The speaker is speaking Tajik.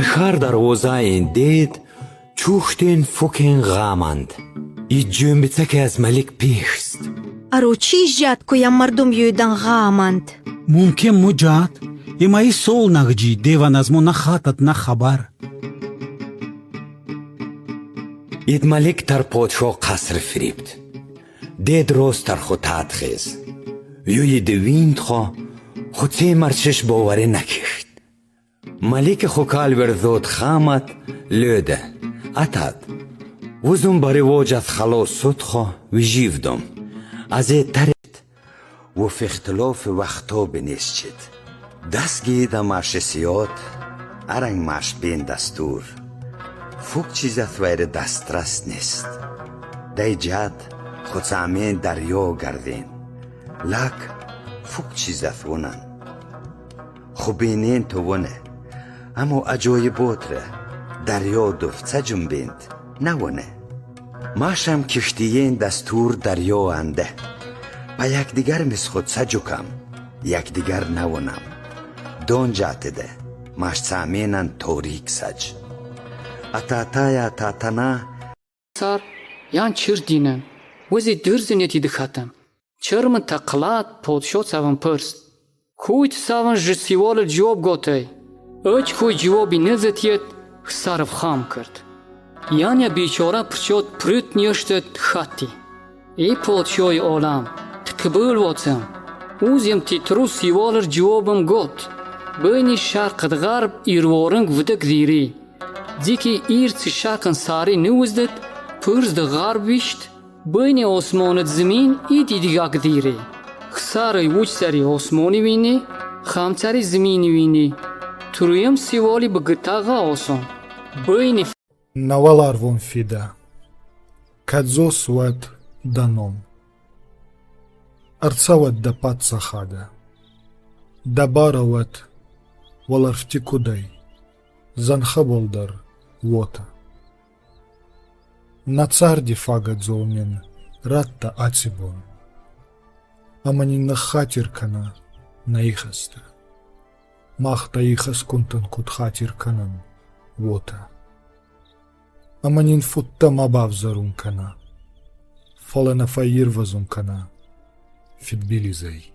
Шар дарвозаин дед чухтен фукен ғаманд. И джумбица ки аз малик пешст. Аро чи жадкоям мардум юйдан ғаманд? Мумкин муҷад имаи сол нағҷӣ деван аз мо на хатат на хабар. Ид малик тар подшо қаср фирибд. Дед рост тар ху татхез. Юи девинд хо хуце марчиш боваре накишт. Малик ху калвердод хамат löde. Атад. Узум бари воҷат халос суд хо виживдум. Азе тарид. Вуф ихтилофи вақто бинисчид. Даст гида маши сиёд. Аранг маш бин дастур. Фук чизат вайре дастрас нест. Дай ҷад хуцамин дарьё гардин. Лак фук чизат вунан. Хубинин ту вуне. Амо аҷоиботре дарьё дуфца ҷумбинд навуне. Машам киштиен дастур дарьё анде. Ба якдигар мисхуд саҷукам, якдигар навунам. Дон ҷатиде маш цаминан торик саҷ. Ататая татана Сар ян чир динам. Вази дурзинет идихатам. Чирман тақлат подшо саван пырст. Куйт саван жисивол ҷавоб готай. Оч куй ҷавоби назатиет сарф хам кард. Яня бечора прчот прют нёштат хатти. И подшои олам. Тқибул вотсам. Узем титру сиволар ҷавобам гот. Байни шарқат ғарб ирворинг вудак дири. Дики ирци шарқан сари нуздат пырз да ғарб вишт. Байни осмонат замин и дидигак дири. Хсари вуч сари осмони вини, хамцари замини вини. Туруям сиволи ба гитаға осон. Байни Навалар вон фида. Кадзо суат даном. Арцават да паца хада. Дабарават валарфти кудай. Занха болдар вота. Нацарди фагат золмен ратта ацибон. Аманин на хатиркана на ихаста. Махта ихас кунтан кут хатирканан вота. Аманин футта мабав зарумкана. Фалана фаир вазумкана. Фитбилизай.